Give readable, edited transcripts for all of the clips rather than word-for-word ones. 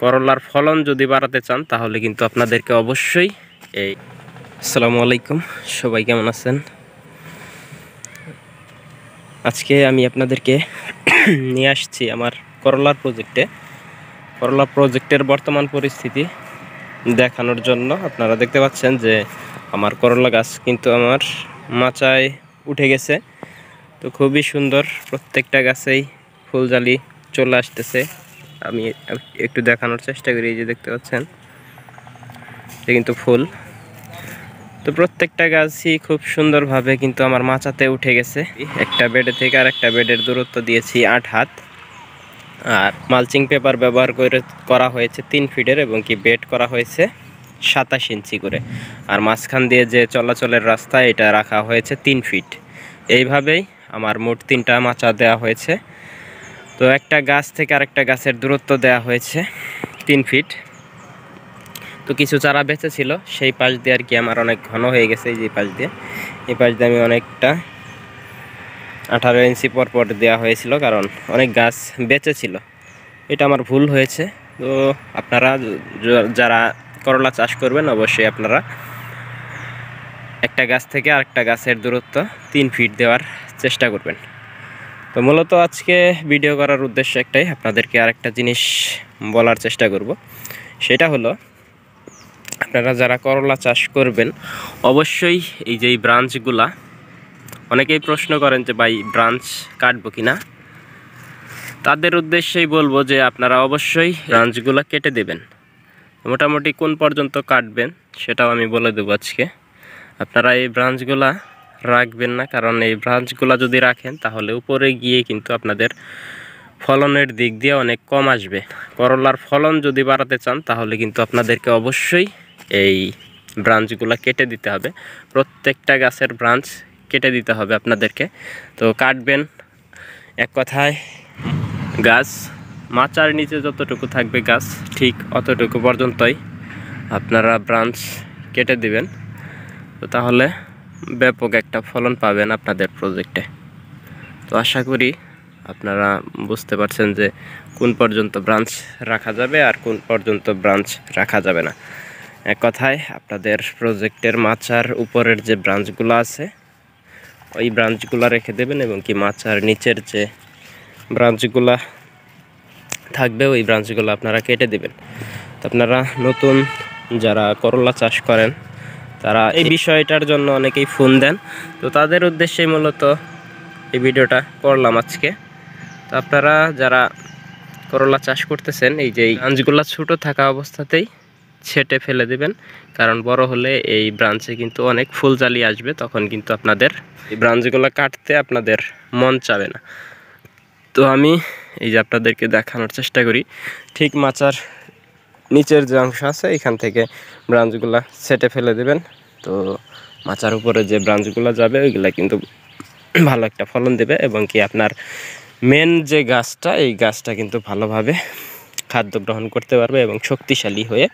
করলার ফলন যদি বাড়াতে চান তাহলে কিন্তু আপনাদেরকে অবশ্যই এই আসসালামু আলাইকুম, সবাই কেমন আছেন? আজকে আমি আপনাদেরকে নিয়ে আসছি আমার করলার প্রজেক্টের বর্তমান পরিস্থিতি দেখানোর জন্য। আপনারা দেখতে পাচ্ছেন যে আমার করলা গাছ কিন্তু আমার মাচায় উঠে গেছে। তো খুবই সুন্দর, প্রত্যেকটা গাছেই ফুলজালি চলে আসতেছে। আমি একটু দেখানোর চেষ্টা করি। এই যে দেখতে পাচ্ছেন, এটা কিন্তু ফুল। তো প্রত্যেকটা গাছই খুব সুন্দরভাবে কিন্তু আমার মাচাতে উঠে গেছে। একটা বেডে থেকে আর একটা বেডের দূরত্ব দিয়েছি 8 হাত, আর মালচিং পেপার ব্যবহার করা হয়েছে 3 ফিটের, এবং কি বেড করা হয়েছে 27 ইঞ্চি করে। আর মাঝখান দিয়ে যে চলাচলের রাস্তা, এটা রাখা হয়েছে 3 ফিট। এইভাবেই আমার মোট 3টা মাচা দেওয়া হয়েছে। তো একটা গাছ থেকে আরেকটা গাছের দূরত্ব দেওয়া হয়েছে 3 ফিট। তো কিছু চারা বেঁচে ছিল, সেই পাশ দিয়ে আর কি আমার অনেক ঘন হয়ে গেছে। এই পাশ দিয়ে আমি অনেকটা 18 ইঞ্চি পর দেওয়া হয়েছিল, কারণ অনেক গাছ বেঁচে ছিল। এটা আমার ভুল হয়েছে। তো আপনারা যারা করলা চাষ করবেন, অবশ্যই আপনারা একটা গাছ থেকে আরেকটা গাছের দূরত্ব 3 ফিট দেওয়ার চেষ্টা করবেন। তো মূলত আজকে ভিডিও করার উদ্দেশ্য একটাই, আপনাদেরকে আরেকটা জিনিস বলার চেষ্টা করব। সেটা হলো, আপনারা যারা করলা চাষ করবেন, অবশ্যই এই যে ব্রাঞ্চগুলা, অনেকেই প্রশ্ন করেন যে ভাই ব্রাঞ্চ কাটবো কিনা। তাদের উদ্দেশ্যেই বলবো যে আপনারা অবশ্যই ব্রাঞ্চগুলো কেটে দেবেন। মোটামুটি কোন পর্যন্ত কাটবেন সেটাও আমি বলে দেবো আজকে। আপনারা এই ব্রাঞ্চগুলা রাখবেন না, কারণ এই ব্রাঞ্চগুলা যদি রাখেন তাহলে উপরে গিয়ে কিন্তু আপনাদের ফলনের দিক দিয়ে অনেক কম আসবে। করলার ফলন যদি বাড়াতে চান তাহলে কিন্তু আপনাদেরকে অবশ্যই এই ব্রাঞ্চগুলা কেটে দিতে হবে। প্রত্যেকটা গাছের ব্রাঞ্চ কেটে দিতে হবে আপনাদেরকে। তো কাটবেন, এক কথায় গাছ মাচার নিচে যতটুকু থাকবে গাছ, ঠিক অতটুকু পর্যন্তই আপনারা ব্রাঞ্চ কেটে দিবেন। তো তাহলে ব্যাপক একটা ফলন পাবেন আপনাদের প্রজেক্টে। তো আশা করি আপনারা বুঝতে পারছেন যে কোন পর্যন্ত ব্রাঞ্চ রাখা যাবে আর কোন পর্যন্ত ব্রাঞ্চ রাখা যাবে না। এক কথায় আপনাদের প্রজেক্টের মাচার উপরের যে ব্রাঞ্চগুলো আছে, ওই ব্রাঞ্চগুলো রেখে দেবেন, এবং কি মাচার নিচের যে ব্রাঞ্চগুলা থাকবে ওই ব্রাঞ্চগুলো আপনারা কেটে দেবেন। তো আপনারা নতুন যারা করলা চাষ করেন, তারা এই বিষয়টার জন্য অনেকেই ফোন দেন। তো তাদের উদ্দেশ্যেই মূলত এই ভিডিওটা করলাম আজকে। তো আপনারা যারা করলা চাষ করতেছেন, এই যে ব্রাঞ্চগুলো ছোট থাকা অবস্থাতেই ছেটে ফেলে দিবেন, কারণ বড় হলে এই ব্রাঞ্চে কিন্তু অনেক ফুলজালি আসবে, তখন কিন্তু আপনাদের এই ব্রাঞ্চগুলো কাটতে আপনাদের মন চাবে না। তো আমি এই যে আপনাদেরকে দেখানোর চেষ্টা করি, ঠিক মাচার নিচের যে অংশ আছে এখান থেকে ব্রাঞ্চগুলো ছেটে ফেলে দেবেন। তো মাচার উপরে যে ব্রাঞ্চগুলো যাবে ওইগুলা কিন্তু ভালো একটা ফলন দেবে, এবং কি আপনার মেন যে গাছটা, এই গাছটা কিন্তু ভালোভাবে খাদ্য গ্রহণ করতে পারবে এবং শক্তিশালী হয়ে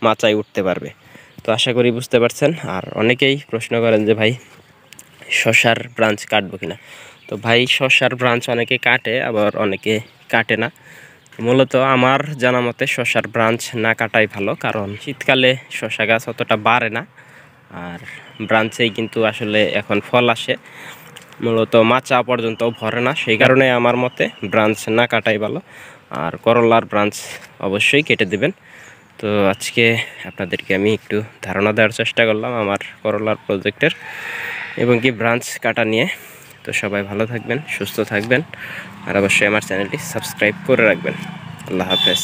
মাচায় উঠতে পারবে। তো আশা করি বুঝতে পারছেন। আর অনেকেই প্রশ্ন করেন যে ভাই শশার ব্রাঞ্চ কাটবো কিনা। তো ভাই শশার ব্রাঞ্চ অনেকে কাটে, আবার অনেকে কাটে না। মূলত আমার জানা মতে শশার ব্রাঞ্চ না কাটাই ভালো, কারণ শীতকালে শশা গাছ অতটা বাড়ে না, আর ব্রাঞ্চেই কিন্তু আসলে এখন ফল আসে, মূলত মাচা পর্যন্ত ভরে না। সেই কারণে আমার মতে ব্রাঞ্চ না কাটাই ভালো। আর করলার ব্রাঞ্চ অবশ্যই কেটে দেবেন। তো আজকে আপনাদেরকে আমি একটু ধারণা দেওয়ার চেষ্টা করলাম আমার করলার প্রজেক্টের এবং কি ব্রাঞ্চ কাটা নিয়ে। তো সবাই ভালো থাকবেন, সুস্থ থাকবেন, আর অবশ্যই আমার চ্যানেলটি সাবস্ক্রাইব করে রাখবেন। আল্লাহ হাফেজ।